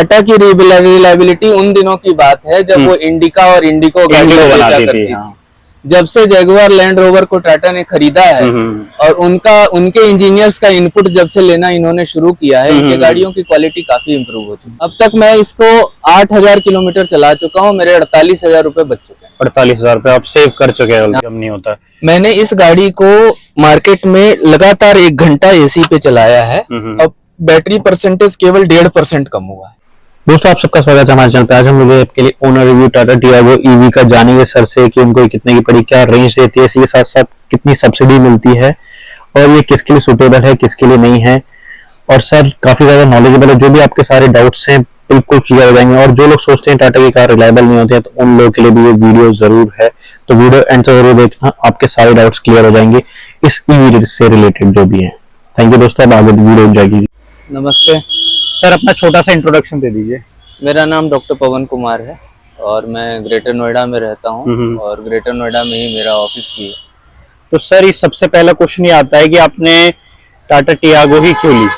टाटा की रिलायबिलिटी उन दिनों की बात है जब वो इंडिका और इंडिको गाड़ी बेचा करती थी। जब से जगुआर लैंड रोवर को टाटा ने खरीदा है और उनके इंजीनियर्स का इनपुट जब से लेना इन्होंने शुरू किया है, इनके गाड़ियों की क्वालिटी काफी इंप्रूव हो चुकी है। अब तक मैं इसको 8,000 किलोमीटर चला चुका हूँ, मेरे 48,000 रुपए बच चुके हैं। 48,000 रुपए आप सेव कर चुके हैं, जब नहीं होता। मैंने इस गाड़ी को मार्केट में लगातार 1 घंटा एसी पे चलाया है, अब बैटरी परसेंटेज केवल 1.5% कम हुआ है। दोस्तों, आप सबका स्वागत है हमारे चैनल पे। आज हम लोग आपके लिए owner review Tata Tiago EV का जानेंगे सर से कि उनको कितने की पड़ी, क्या रेंज देती है, इसी के साथ साथ कितनी सब्सिडी मिलती है और ये किसके लिए सुटेबल है, किसके लिए नहीं है। और सर काफी ज्यादा नॉलेजेबल है, जो भी आपके सारे डाउट्स हैं बिल्कुल क्लियर हो जाएंगे। और जो लोग सोचते हैं टाटा की कार रिलायबल नहीं होती है, तो उन लोगों के लिए भी ये वीडियो जरूर है, तो वीडियो एंड से जरूर देखना, आपके सारे डाउट्स क्लियर हो जाएंगे इस ईवी से रिलेटेड जो भी है। थैंक यू दोस्तों, अब आगे वीडियो जाएगी। नमस्ते सर, अपना छोटा सा इंट्रोडक्शन दे दीजिए। मेरा नाम डॉक्टर पवन कुमार है और मैं ग्रेटर नोएडा में रहता हूँ और ग्रेटर नोएडा में ही मेरा ऑफिस भी है। तो सर, इस सबसे पहला क्वेश्चन ये आता है कि आपने टाटा टियागो ही क्यों ली?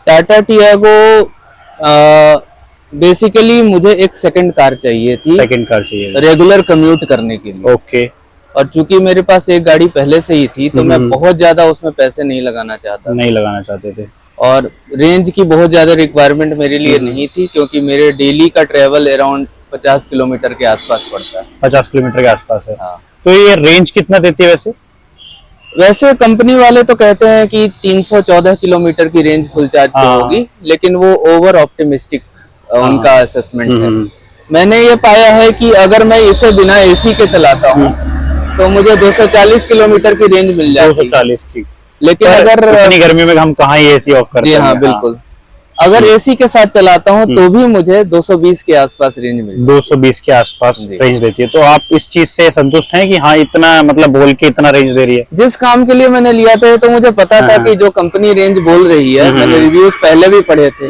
टाटा टियागो बेसिकली मुझे एक सेकंड कार चाहिए थी, सेकंड कार चाहिए रेगुलर कम्यूट करने के लिए। ओके। और चूंकि मेरे पास एक गाड़ी पहले से ही थी तो मैं बहुत ज्यादा उसमें पैसे नहीं लगाना चाहते थे और रेंज की बहुत ज्यादा रिक्वायरमेंट मेरे लिए नहीं थी, क्योंकि मेरे डेली का ट्रेवल अराउंड 50 किलोमीटर के आसपास पड़ता है। 50 किलोमीटर के आसपास है। हाँ। तो ये रेंज कितना देती है वैसे कंपनी वाले तो कहते हैं कि 314 किलोमीटर की रेंज फुल चार्ज पे होगी, लेकिन वो ओवर ऑप्टिमिस्टिक उनका असेसमेंट है। मैंने ये पाया है कि अगर मैं इसे बिना एसी के चलाता हूँ तो मुझे 240 किलोमीटर की रेंज मिल जाती है। 240 की। लेकिन अगर इतनी गर्मी में हम कहाँ एसी ऑफ करते हैं? जी हाँ, बिल्कुल। अगर एसी के साथ चलाता हूँ तो भी मुझे 220 के आसपास रेंज मिलती है। 220 के आसपास रेंज देती है। तो आप इस चीज से संतुष्ट हैं कि हाँ, इतना मतलब बोल के इतना रेंज दे रही है? जिस काम के लिए मैंने लिया था तो मुझे पता था कि जो कंपनी रेंज बोल रही है, मैंने रिव्यूज पहले भी पढ़े थे,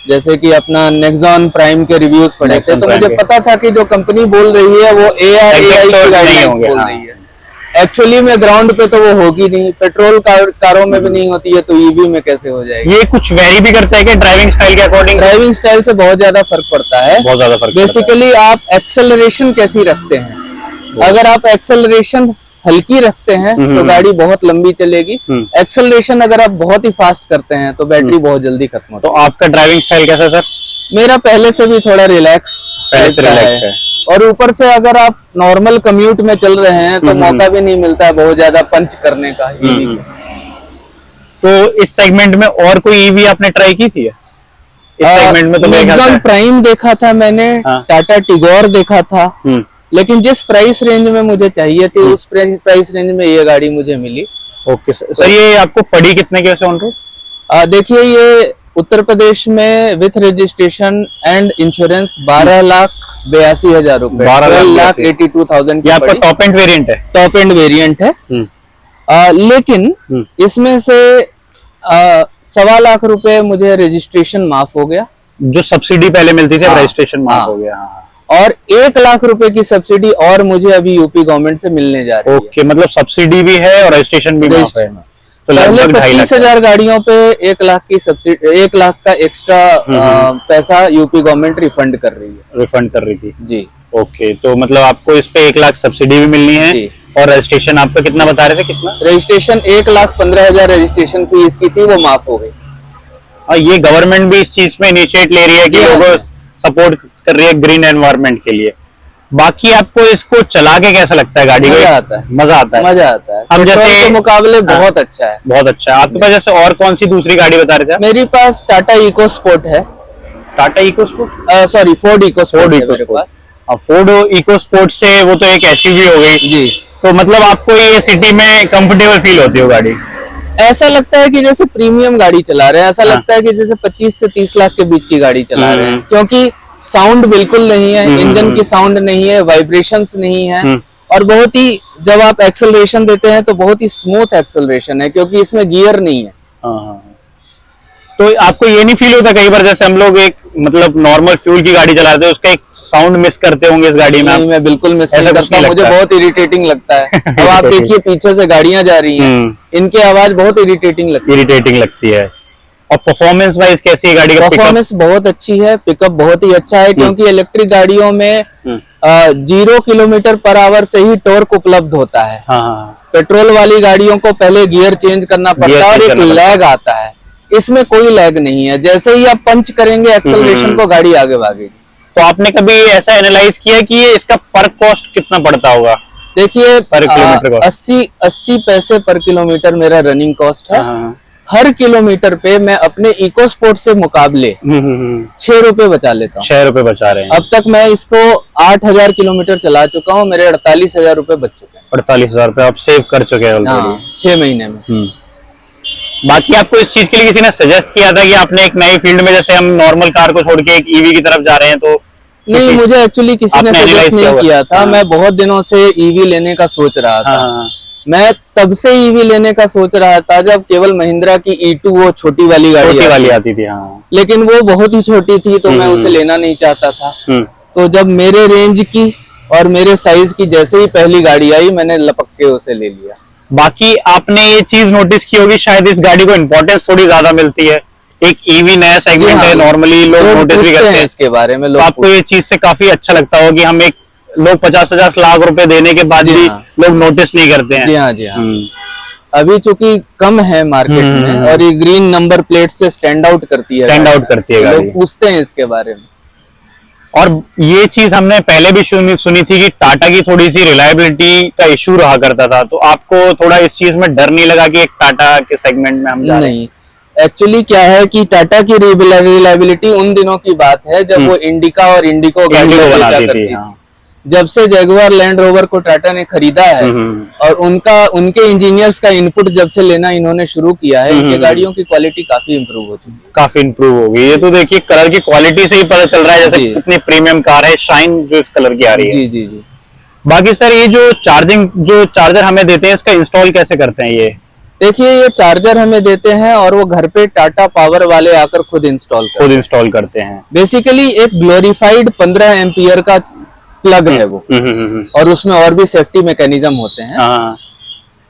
जैसे कि अपना नेक्सॉन प्राइम के रिव्यूज पढ़े थे, तो मुझे पता था कि जो कंपनी बोल रही है वो एआई की गाइडलाइंस बोल रही है। एक्चुअली में ग्राउंड पे तो वो होगी नहीं, पेट्रोल कारों में भी नहीं होती है, तो ईवी में कैसे हो जाएगी? ये कुछ वेरी भी करता है कि ड्राइविंग स्टाइल के अकॉर्डिंग? ड्राइविंग स्टाइल से बहुत ज्यादा फर्क पड़ता है, बहुत ज्यादा फर्क। बेसिकली आप एक्सेलरेशन कैसी रखते हैं। अगर आप एक्सेलरेशन हल्की रखते हैं तो गाड़ी बहुत लंबी चलेगी। एक्सेलरेशन अगर आप बहुत ही फास्ट करते हैं तो बैटरी बहुत जल्दी खत्म होती है। तो आपका ड्राइविंग स्टाइल कैसा है सर? मेरा पहले से भी थोड़ा रिलैक्स है और ऊपर से अगर आप नॉर्मल कम्यूट में चल रहे हैं तो मौका भी नहीं मिलता है बहुत ज्यादा पंच करने का ईवी को। तो इस सेगमेंट में और कोई ईवी आपने ट्राई की थी? इस सेगमेंट में तो नेक्सॉन प्राइम देखा था मैंने, टाटा टिगोर देखा था, लेकिन जिस प्राइस रेंज में मुझे चाहिए थी उस प्राइस रेंज में ये गाड़ी मुझे मिली। ओके सर, ये आपको पड़ी कितने के वैसे ऑन रोड? देखिए, ये उत्तर प्रदेश में विथ रजिस्ट्रेशन एंड इंश्योरेंस 12,82,000 रुपए, 12,82,000 की। आपका टॉप एंड वेरिएंट है? टॉप एंड वेरिएंट है। लेकिन इसमें से 1.25 लाख रुपए मुझे रजिस्ट्रेशन माफ हो गया, जो सब्सिडी पहले मिलती थी, रजिस्ट्रेशन माफ हो गया। और 1 लाख रुपए की सब्सिडी और मुझे अभी यूपी गवर्नमेंट से मिलने जा रही है। ओके, मतलब सब्सिडी भी है और रजिस्ट्रेशन भी माफ है। तो पहले 25,000 गाड़ियों पे 1 लाख की सब्सिडी, 1 लाख का एक्स्ट्रा पैसा यूपी गवर्नमेंट रिफंड कर रही थी जी। ओके, तो मतलब आपको इस पे 1 लाख सब्सिडी भी मिलनी है और रजिस्ट्रेशन आपका कितना बता रहे थे? कितना रजिस्ट्रेशन? 1,15,000 रजिस्ट्रेशन फी इसकी थी, वो माफ हो गई। ये गवर्नमेंट भी इस चीज में इनिशिएट ले रही है कि लोगों सपोर्ट कर रही है ग्रीन एनवायरनमेंट के लिए। बाकी आपको इसको चला के कैसा लगता है गाड़ी को? मजा आता है। अब जैसे के मुकाबले बहुत अच्छा है। बहुत अच्छा है। आपके पास जैसे और कौन सी दूसरी गाड़ी बता रहे थे? मेरे पास टाटा इको स्पोर्ट है। Tata EcoSport? Sorry, Ford EcoSport है मेरे पास। फोर्ड इको स्पोर्ट से वो तो एक एसयूवी हो गई जी। तो मतलब आपको ये सिटी में कंफर्टेबल फील होती है गाड़ी? ऐसा लगता है कि जैसे प्रीमियम गाड़ी चला रहे हैं, ऐसा लगता है कि जैसे 25 से 30 लाख के बीच की गाड़ी चला रहे हैं, क्योंकि साउंड बिल्कुल नहीं है, इंजन की साउंड नहीं है, वाइब्रेशंस नहीं है, और बहुत ही, जब आप एक्सेलरेशन देते हैं तो बहुत ही स्मूथ एक्सेलरेशन है, क्योंकि इसमें गियर नहीं है। तो आपको ये नहीं फील होता कई बार, जैसे हम लोग एक मतलब नॉर्मल फ्यूल की गाड़ी चलाते हैं, उसका एक साउंड मिस करते होंगे इस गाड़ी में? नहीं, मैं बिल्कुल मिस नहीं करता, मुझे बहुत इरिटेटिंग लगता है। अब आप देखिए पीछे से गाड़ियां जा रही हैं, इनकी आवाज बहुत इरिटेटिंग लगती है। और परफॉर्मेंस वाइज कैसी है गाड़ी का? परफॉर्मेंस बहुत अच्छी है, पिकअप बहुत ही अच्छा है, क्योंकि इलेक्ट्रिक गाड़ियों में 0 किलोमीटर पर आवर से ही टॉर्क उपलब्ध होता है। हाँ, पेट्रोल वाली गाड़ियों को पहले गियर चेंज करना पड़ता है और एक लैग आता है, इसमें कोई लैग नहीं है। जैसे ही आप पंच करेंगे एक्सेलरेशन को, गाड़ी आगे भागेगी। तो आपने कभी ऐसा एनालाइज किया कि ये इसका पर कॉस्ट कितना पड़ता होगा? देखिए, पर किलोमीटर 80 पैसे पर किलोमीटर मेरा रनिंग कॉस्ट है। हर किलोमीटर पे मैं अपने इको स्पोर्ट से मुकाबले 6 रुपए बचा लेता हूँ। 6 रुपए बचा रहे हैं। अब तक मैं इसको 8000 किलोमीटर चला चुका हूँ, मेरे 48,000 रुपए बच चुके हैं। 48,000 रुपए आप सेव कर चुके हैं ऑलरेडी 6 महीने में। बाकी आपको इस चीज के लिए किसी ने सजेस्ट किया था कि आपने एक नई फील्ड में, जैसे हम नॉर्मल कार को छोड़ के एक ईवी की तरफ जा रहे हैं, तो नहीं, मुझे एक्चुअली किसी ने सजेस्ट नहीं किया था। मैं बहुत दिनों से ईवी लेने का सोच रहा था। मैं तब से ईवी लेने का सोच रहा था जब केवल महिंद्रा की E2 वो छोटी वाली गाड़ी आती थी। लेकिन वो बहुत ही छोटी थी, तो मैं उसे लेना नहीं चाहता था। तो जब मेरे रेंज की और मेरे साइज की जैसे ही पहली गाड़ी आई, मैंने लपक के उसे ले लिया। बाकी आपने ये चीज नोटिस की होगी, शायद इस गाड़ी को इम्पोर्टेंस थोड़ी ज्यादा मिलती है। एक ईवी नया सेगमेंट है, नॉर्मली लोग नोटिस भी करते हैं इसके बारे में। तो आपको ये चीज से काफी अच्छा लगता हो कि हम एक लोग 50-50 लाख रुपए देने के बाद भी लोग नोटिस नहीं करते हैं? जी हाँ, जी हाँ। अभी चूंकि कम है मार्केट में, और ये ग्रीन नंबर प्लेट से स्टैंड आउट करती है, लोग पूछते हैं इसके बारे में। और ये चीज हमने पहले भी सुनी थी कि टाटा की थोड़ी सी रिलायबिलिटी का इशू रहा करता था, तो आपको थोड़ा इस चीज में डर नहीं लगा कि एक टाटा के सेगमेंट में हम जा रहे हैं? नहीं, एक्चुअली क्या है कि टाटा की रिलायबिलिटी उन दिनों की बात है जब वो इंडिका और इंडिको गाड़ी बेचा करती थी। जब से जगुआर लैंड रोवर को टाटा ने खरीदा है और उनके इंजीनियर्स का इनपुट जब से लेना इन्होंने शुरू किया है, इनकी गाड़ियों की क्वालिटी काफी इंप्रूव हो चुकी है। काफी इंप्रूव हो गई। ये तो देखिए कलर की क्वालिटी से ही पता चल रहा है, जैसे कितनी प्रीमियम कार है, शाइन जो इस कलर की आ रही है। जी जी जी। बाकी सर, ये जो चार्जर हमें देते हैं, इसका इंस्टॉल कैसे करते हैं? ये देखिए, ये चार्जर हमें देते हैं और वो घर पे टाटा पावर वाले आकर खुद इंस्टॉल करते हैं। बेसिकली एक ग्लोरीफाइड 15 एम्पियर का प्लग है वो, और उसमें और भी सेफ्टी मैकेनिज्म होते हैं।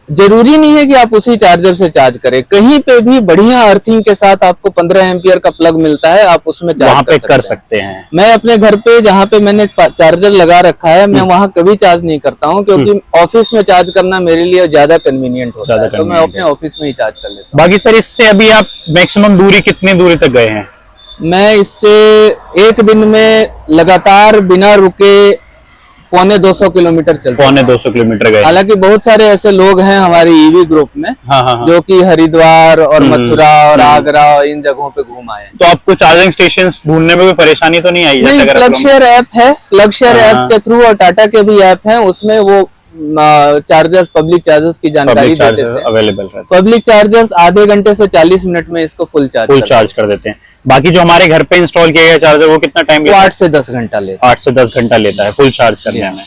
जरूरी नहीं है कि आप उसी चार्जर से चार्ज करें, कहीं पे भी बढ़िया अर्थिंग के साथ आपको 15 एम्पियर का प्लग मिलता है, आप उसमें चार्ज कर सकते हैं। मैं अपने घर पे जहाँ पे मैंने चार्जर लगा रखा है, मैं वहाँ कभी चार्ज नहीं करता हूँ, क्योंकि ऑफिस में चार्ज करना मेरे लिए ज्यादा कन्वीनियंट होता है, तो मैं अपने ऑफिस में ही चार्ज कर लेता हूँ। बाकी सर, इससे अभी आप मैक्सिमम दूरी कितनी दूरी तक गए हैं? मैं इससे एक दिन में लगातार बिना रुके 250 किलोमीटर चलते हैं। 250 किलोमीटर गए। हालांकि बहुत सारे ऐसे लोग हैं हमारे ईवी ग्रुप में, जो कि हरिद्वार और मथुरा और आगरा और इन जगहों पे घूम आए। तो आपको चार्जिंग स्टेशंस ढूंढने में कोई परेशानी तो नहीं आई? नहीं, प्लगशेयर ऐप है, प्लगशेयर ऐप के थ्रू, और टाटा के भी ऐप हैं, उसमें वो चार्जर्स, पब्लिक चार्जर्स की जानकारी देते हैं। अवेलेबल रहते हैं। पब्लिक चार्जर्स आधे घंटे से 40 मिनट में इसको फुल चार्ज कर देते हैं। बाकी जो हमारे घर पे इंस्टॉल किया गया चार्जर, वो कितना टाइम लेता है? 8 से 10 घंटा लेता है। 8 से 10 घंटा लेता है फुल चार्ज करने में।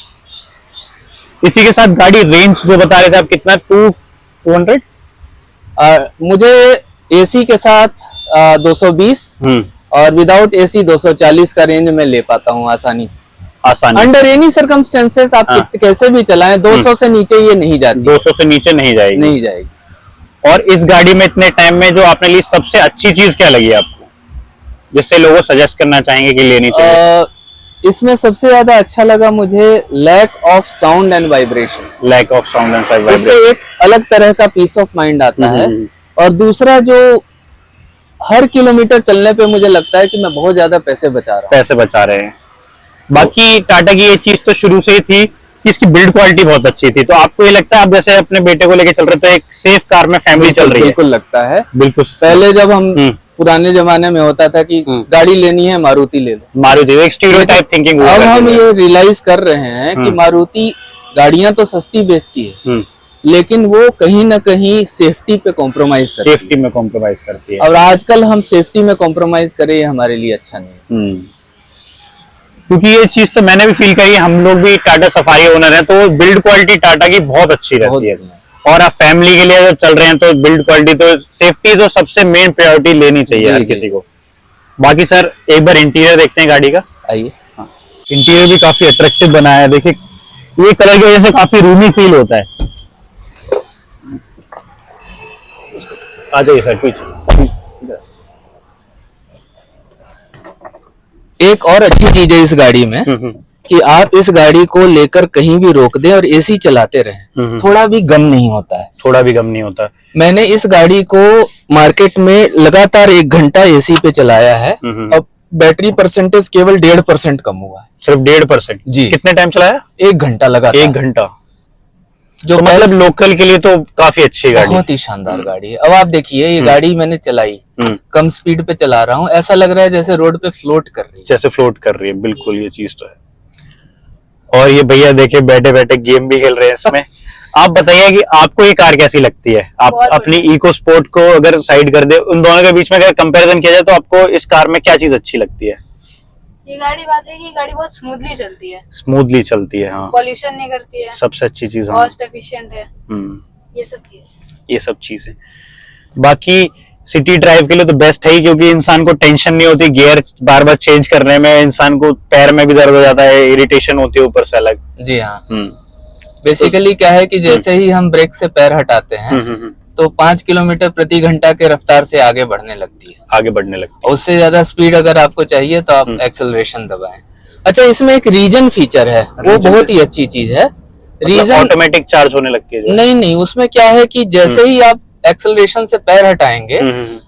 इसी के साथ गाड़ी रेंज जो बता रहे थे आप, कितना? 200? मुझे एसी के साथ 220 और विदाउट एसी 240 का रेंज में ले पाता हूँ आसानी से। अंडर एनी सर्कमस्टेंसेस आप कैसे भी चलाएं, 200 से नीचे ये नहीं जाती। 200 से नीचे नहीं जाएगी। और इस गाड़ी में इतने टाइम में जो आपने ली, सबसे अच्छी चीज क्या लगी आपको, जिससे लोगों सजेस्ट करना चाहेंगे कि लेनी चाहिए? इसमें सबसे ज्यादा अच्छा लगा मुझे lack of sound and vibration. उससे एक अलग तरह का पीस ऑफ माइंड आता है। और दूसरा, जो हर किलोमीटर चलने पे मुझे लगता है कि मैं बहुत ज्यादा पैसे बचा रहे हैं। बाकी टाटा की ये चीज तो शुरू से ही थी कि इसकी बिल्ड क्वालिटी बहुत अच्छी थी, तो आपको ये लगता है आप जैसे अपने बेटे को लेके चल रहे थे, एक सेफ कार में फैमिली चल रही है? बिल्कुल लगता है। बिल्कुल। पहले जब हम पुराने जमाने में होता था कि गाड़ी लेनी है, मारुति ले लो, मारुति, एक स्टीरियोटाइप थिंकिंग। अब हम ये रियलाइज कर रहे हैं कि मारुति गाड़ियां तो सस्ती बेचती है, लेकिन वो कहीं ना कहीं सेफ्टी पे कॉम्प्रोमाइज करती है। और आजकल हम सेफ्टी में कॉम्प्रोमाइज करें, ये हमारे लिए अच्छा नहीं है। क्योंकि ये चीज तो मैंने भी फील करी, हम लोग भी टाटा सफारी ओनर हैं, तो बिल्ड क्वालिटी टाटा की बहुत अच्छी रहती है। और आप फैमिली के लिए जब चल रहे हैं तो बिल्ड क्वालिटी, तो सेफ्टी तो सबसे मेन प्रायोरिटी लेनी चाहिए हर किसी को। बाकी सर, एक बार इंटीरियर देखते हैं गाड़ी का। आइए। इंटीरियर भी काफी अट्रैक्टिव बनाया है, देखिए ये कलर की वजह से काफी रूमी फील होता है। आ जाइए सर, पीछे। एक और अच्छी चीज है इस गाड़ी में कि आप इस गाड़ी को लेकर कहीं भी रोक दें और एसी चलाते रहें, थोड़ा भी गम नहीं होता है। थोड़ा भी गम नहीं होता। मैंने इस गाड़ी को मार्केट में लगातार 1 घंटा एसी पे चलाया है, अब बैटरी परसेंटेज केवल 1.5% कम हुआ है। सिर्फ 1.5%? जी। कितने टाइम चलाया? 1 घंटा लगातार। 1 घंटा जो तो मतलब लोकल के लिए तो काफी अच्छी गाड़ी, बहुत ही शानदार गाड़ी है। अब आप देखिए ये गाड़ी मैंने चलाई, कम स्पीड पे चला रहा हूँ, ऐसा लग रहा है जैसे रोड पे फ्लोट कर रही है। जैसे फ्लोट कर रही है, बिल्कुल ये चीज तो है। और ये भैया देखिए बैठे बैठे गेम भी खेल रहे हैं इसमें। आप बताइए कि आपको ये कार कैसी लगती है? आप अपनी इको स्पोर्ट को अगर साइड कर दे, उन दोनों के बीच में अगर कंपैरिजन किया जाए तो आपको इस कार में क्या चीज अच्छी लगती है? ये गाड़ी बात है कि ये गाड़ी बहुत स्मूथली चलती है। स्मूथली चलती है, हाँ। पॉल्यूशन नहीं करती है, सबसे अच्छी चीज, हाँ। कॉस्ट एफिशिएंट है, ये सब चीज। ये सब चीजें बाकी सिटी ड्राइव के लिए तो बेस्ट है ही, क्योंकि इंसान को टेंशन नहीं होती गियर बार बार चेंज करने में। इंसान को पैर में भी दर्द हो जाता है, इरिटेशन होती है ऊपर से अलग। जी हाँ। बेसिकली क्या है कि जैसे ही हम ब्रेक से पैर हटाते हैं तो 5 किलोमीटर प्रति घंटा के रफ्तार से आगे बढ़ने लगती है। आगे बढ़ने लगती है। उससे ज्यादा स्पीड अगर आपको चाहिए तो आप एक्सेलरेशन दबाएं। अच्छा, इसमें एक रीजन फीचर है, वो बहुत ही अच्छी चीज है। रीजन ऑटोमेटिक चार्ज होने लगती है? नहीं, उसमें क्या है कि जैसे ही आप एक्सेलरेशन से पैर हटाएंगे,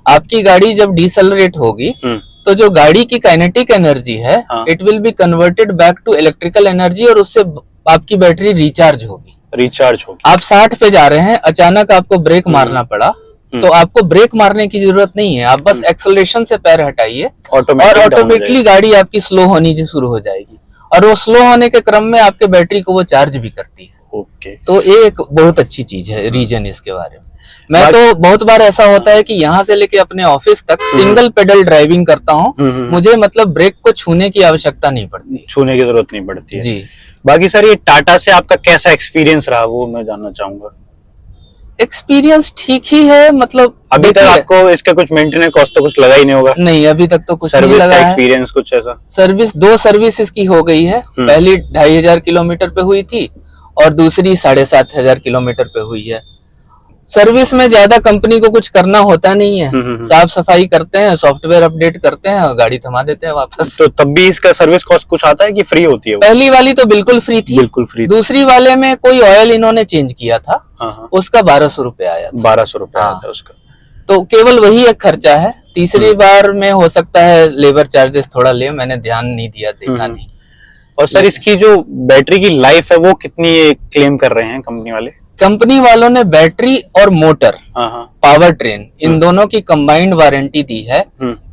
आपकी गाड़ी जब डिसेलरेट होगी तो जो गाड़ी की काइनेटिक एनर्जी है, it will be converted back to electrical energy और उससे आपकी बैटरी रिचार्ज होगी। आप 60 पे जा रहे हैं, अचानक आपको ब्रेक मारना पड़ा, तो आपको ब्रेक मारने की जरूरत नहीं है। आप बस एक्सेलरेशन से पैर हटाइए और ऑटोमेटिकली गाड़ी आपकी स्लो होनी शुरू हो जाएगी, और वो स्लो होने के क्रम में आपके बैटरी को वो चार्ज भी करती है। ओके। तो ये एक बहुत अच्छी चीज है रीजन इसके बारे में। मैं तो बहुत बार ऐसा होता है कि यहाँ से लेके अपने ऑफिस तक सिंगल पेडल ड्राइविंग करता हूँ, मुझे मतलब ब्रेक को छूने की आवश्यकता नहीं पड़ती, छूने की जरूरत नहीं पड़ती है। जी। बाकी सर ये टाटा से आपका कैसा एक्सपीरियंस रहा, वो मैं जानना चाहूंगा। एक्सपीरियंस ठीक ही है, मतलब अभी तक आपको इसका कुछ मेंटेनेंस कॉस्ट तो कुछ लगा ही नहीं होगा? नहीं, अभी तक तो कुछ नहीं सर्विस लगा का है। एक्सपीरियंस कुछ ऐसा? सर्विस 2 सर्विस इसकी हो गई है। पहली 2500 किलोमीटर पे हुई थी और दूसरी 7500 किलोमीटर पे हुई है। सर्विस में ज्यादा कंपनी को कुछ करना होता नहीं है, साफ सफाई करते हैं, सॉफ्टवेयर अपडेट करते हैं और गाड़ी थमा देते हैं वापस। तो तब भी इसका सर्विस कॉस्ट कुछ आता है कि फ्री होती है वो? पहली वाली तो बिल्कुल फ्री थी। बिल्कुल फ्री। दूसरी वाले में कोई ऑयल इन्होंने चेंज किया था, उसका 1200 रुपए आया था। 1200 रुपए आया था उसका। तो केवल वही एक खर्चा है। तीसरी बार में हो सकता है लेबर चार्जेस थोड़ा ले, मैंने ध्यान नहीं दिया, देखा नहीं। और सर इसकी जो बैटरी की लाइफ है वो कितनी क्लेम कर रहे हैं कंपनी वाले? कंपनी वालों ने बैटरी और मोटर, पावर ट्रेन, इन दोनों की कंबाइंड वारंटी दी है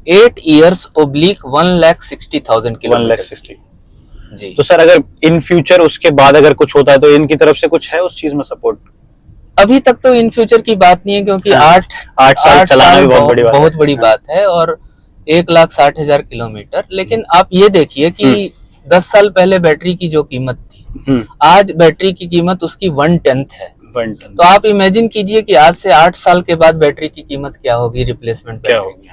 8 years / 1,60,000 किलोमीटर। 1,60,000 जी। तो सर अगर इन फ्यूचर उसके बाद अगर कुछ होता है तो इनकी तरफ से कुछ है उस चीज में सपोर्ट? अभी तक तो इन फ्यूचर की बात नहीं है, क्योंकि 8 साल चलाना भी बहुत बड़ी बात है और 1,60,000 किलोमीटर। लेकिन आप ये देखिए कि 10 साल पहले बैटरी की जो कीमत थी, आज बैटरी की कीमत उसकी 1/10 है। 1/10। तो आप इमेजिन कीजिए कि आज से 8 साल के बाद बैटरी की कीमत क्या होगी, रिप्लेसमेंट क्या होगी।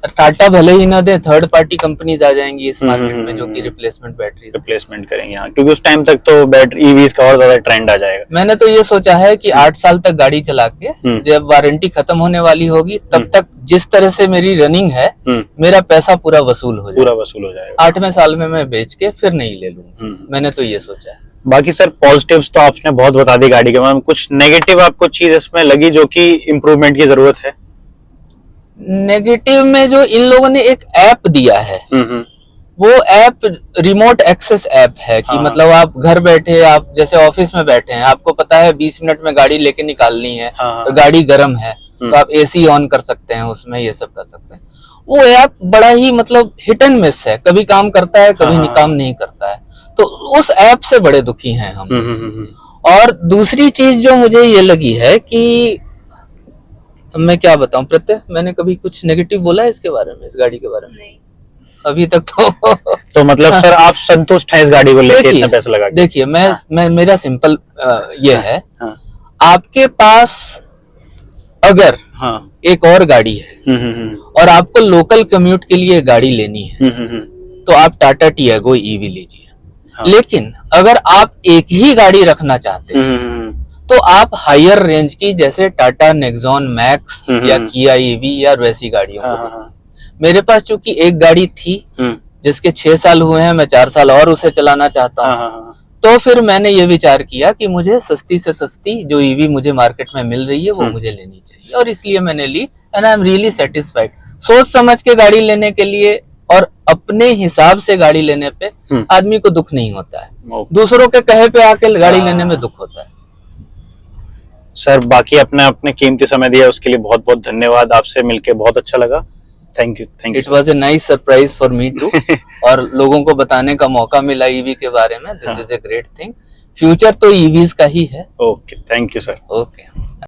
टाटा भले ही ना दे, थर्ड पार्टी कंपनीज आ जाएंगी इस मार्केट में जो कि रिप्लेसमेंट करेंगे, हाँ, क्योंकि उस टाइम तक तो बैटरी ईवीज का और ज्यादा ट्रेंड आ जाएगा। मैंने तो ये सोचा है कि 8 साल तक गाड़ी चला के जब वारंटी खत्म होने वाली होगी तब तक जिस तरह से मेरी रनिंग है, मेरा पैसा पूरा वसूल हो जाएगा। 8वें साल में मैं बेच के फिर नहीं ले लूंगा, मैंने तो ये सोचा है। बाकी सर पॉजिटिव्स तो आपने बहुत बता दी गाड़ी के बारे में, कुछ नेगेटिव आपको चीज इसमें लगी जो कि इम्प्रूवमेंट की जरूरत है? नेगेटिव में जो इन लोगों ने एक ऐप दिया है, वो ऐप रिमोट एक्सेस ऐप है कि मतलब आप घर बैठे, आप जैसे ऑफिस में बैठे हैं, आपको पता है 20 मिनट में गाड़ी लेके निकालनी है, तो गाड़ी गर्म है तो आप एसी ऑन कर सकते हैं उसमें, ये सब कर सकते हैं। वो ऐप बड़ा ही मतलब हिट एंड मिस है, कभी काम करता है कभी काम नहीं करता है, तो उस ऐप से बड़े दुखी हैं हम। और दूसरी चीज जो मुझे ये लगी है कि मैं क्या बताऊं प्रत्यय, मैंने कभी कुछ नेगेटिव बोला है इसके बारे में, इस गाड़ी के बारे में? नहीं, अभी तक तो मतलब सर आप संतुष्ट हैं इस गाड़ी को लेके इतना पैसा लगा के? देखिए मैं मेरा सिंपल ये है, आपके पास अगर एक और गाड़ी है और आपको लोकल कम्यूट के लिए गाड़ी लेनी है तो आप टाटा टियागो ईवी लीजिए। लेकिन अगर आप एक ही गाड़ी रखना चाहते हैं तो आप हायर रेंज की जैसे टाटा नेक्सॉन मैक्स या किया ईवी या वैसी गाड़ियों को। मेरे पास चूंकि एक गाड़ी थी, जिसके 6 साल हुए हैं, मैं 4 साल और उसे चलाना चाहता हूँ। हाँ। तो फिर मैंने ये विचार किया कि मुझे सस्ती से सस्ती जो ईवी मुझे मार्केट में मिल रही है वो मुझे लेनी चाहिए, और इसलिए मैंने ली। And I am really satisfied. सोच समझ के गाड़ी लेने के लिए और अपने हिसाब से गाड़ी लेने पे आदमी को दुख नहीं होता है, दूसरों के कहे पे आके गाड़ी लेने में दुख होता है। सर बाकी अपने कीमती समय दिया उसके लिए बहुत बहुत धन्यवाद। आपसे मिलके बहुत अच्छा लगा। Thank you. It was a nice surprise for me too. और लोगों को बताने का मौका मिला ईवी के बारे में। This is a great thing. Future तो ईवीज का ही है। Okay, thank you sir. Okay.